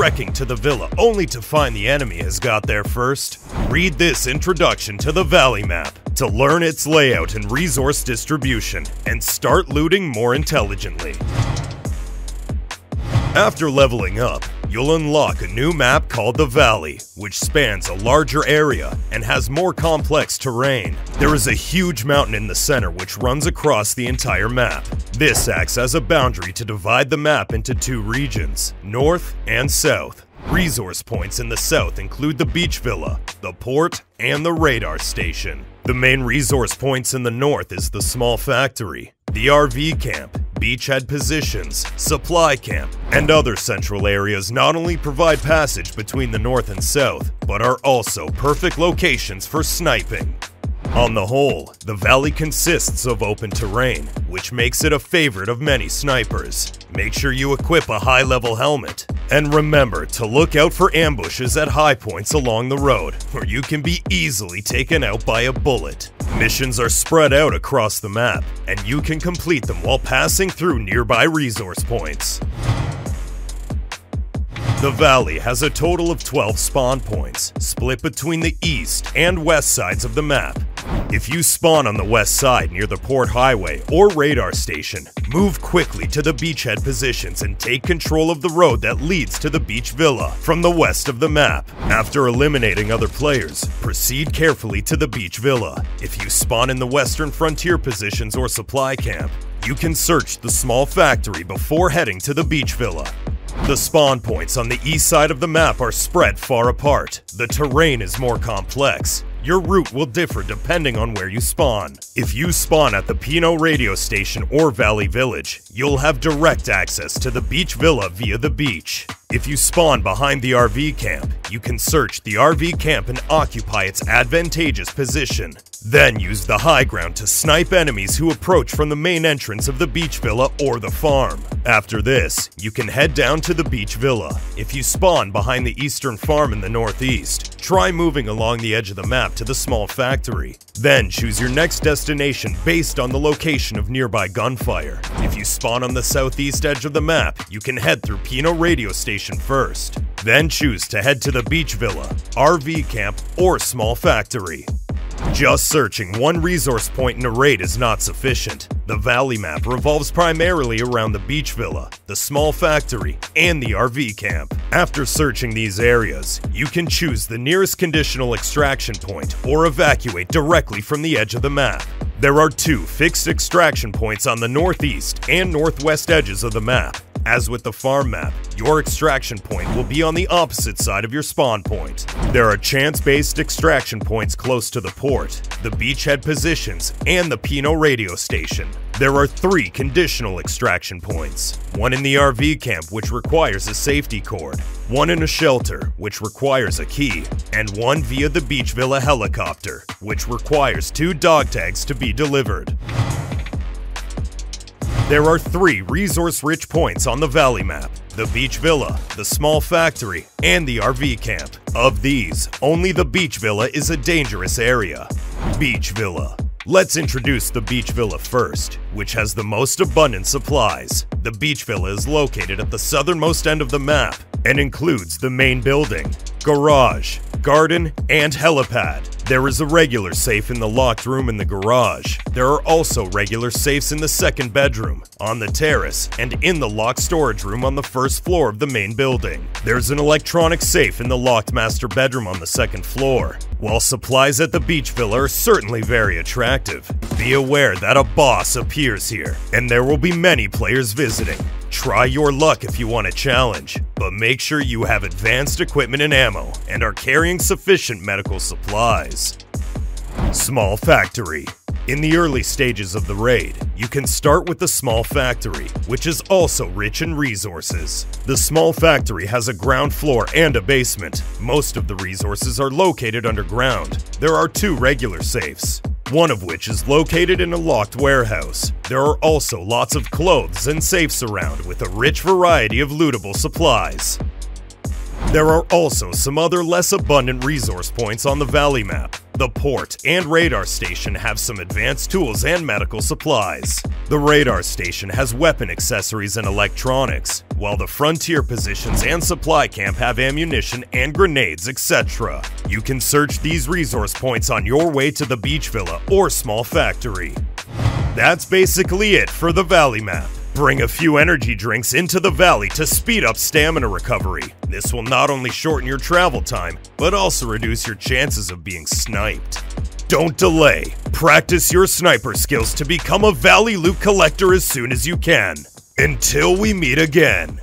trekking to the villa only to find the enemy has got there first? Read this introduction to the Valley map to learn its layout and resource distribution, and start looting more intelligently. After leveling up, you'll unlock a new map called the Valley, which spans a larger area and has more complex terrain. There is a huge mountain in the center which runs across the entire map. This acts as a boundary to divide the map into two regions, north and south. Resource points in the south include the beach villa, the port, and the radar station. The main resource points in the north is the small factory, the RV camp, beachhead positions, supply camp, and other central areas not only provide passage between the north and south, but are also perfect locations for sniping. On the whole, the valley consists of open terrain, which makes it a favorite of many snipers. Make sure you equip a high-level helmet. And remember to look out for ambushes at high points along the road, where you can be easily taken out by a bullet. Missions are spread out across the map, and you can complete them while passing through nearby resource points. The valley has a total of 12 spawn points, split between the east and west sides of the map. If you spawn on the west side near the port highway or radar station, move quickly to the beachhead positions and take control of the road that leads to the beach villa from the west of the map. After eliminating other players, proceed carefully to the beach villa. If you spawn in the western frontier positions or supply camp, you can search the small factory before heading to the beach villa. The spawn points on the east side of the map are spread far apart. The terrain is more complex. Your route will differ depending on where you spawn. If you spawn at the Pino radio station or Valley Village, you'll have direct access to the beach villa via the beach. If you spawn behind the RV camp, you can search the RV camp and occupy its advantageous position. Then use the high ground to snipe enemies who approach from the main entrance of the beach villa or the farm. After this, you can head down to the beach villa. If you spawn behind the eastern farm in the northeast, try moving along the edge of the map to the small factory. Then choose your next destination based on the location of nearby gunfire. If you spawn on the southeast edge of the map, you can head through Pino radio station first. Then choose to head to the beach villa, RV camp, or small factory. Just searching one resource point in a raid is not sufficient. The Valley map revolves primarily around the beach villa, the small factory, and the RV camp. After searching these areas, you can choose the nearest conditional extraction point or evacuate directly from the edge of the map. There are two fixed extraction points on the northeast and northwest edges of the map. As with the farm map, your extraction point will be on the opposite side of your spawn point. There are chance-based extraction points close to the port, the beachhead positions, and the Pino radio station. There are 3 conditional extraction points. One in the RV camp, which requires a safety cord, one in a shelter, which requires a key, and one via the beach villa helicopter, which requires 2 dog tags to be delivered. There are 3 resource-rich points on the Valley map: the beach villa, the small factory, and the RV camp. Of these, only the beach villa is a dangerous area. Beach villa. Let's introduce the beach villa first, which has the most abundant supplies. The beach villa is located at the southernmost end of the map and includes the main building, garage, garden, and helipad. There is a regular safe in the locked room in the garage. There are also regular safes in the second bedroom, on the terrace, and in the locked storage room on the first floor of the main building. There's an electronic safe in the locked master bedroom on the second floor. While supplies at the beach villa are certainly very attractive, be aware that a boss appears here, and there will be many players visiting. Try your luck if you want a challenge, but make sure you have advanced equipment and ammo, and are carrying sufficient medical supplies. Small factory. In the early stages of the raid, you can start with the small factory, which is also rich in resources. The small factory has a ground floor and a basement. Most of the resources are located underground. There are 2 regular safes, one of which is located in a locked warehouse. There are also lots of clothes and safes around with a rich variety of lootable supplies. There are also some other less abundant resource points on the Valley map. The port and radar station have some advanced tools and medical supplies. The radar station has weapon accessories and electronics, while the frontier positions and supply camp have ammunition and grenades, etc. You can search these resource points on your way to the beach villa or small factory. That's basically it for the Valley map. Bring a few energy drinks into the valley to speed up stamina recovery. This will not only shorten your travel time, but also reduce your chances of being sniped. Don't delay. Practice your sniper skills to become a valley loot collector as soon as you can. Until we meet again.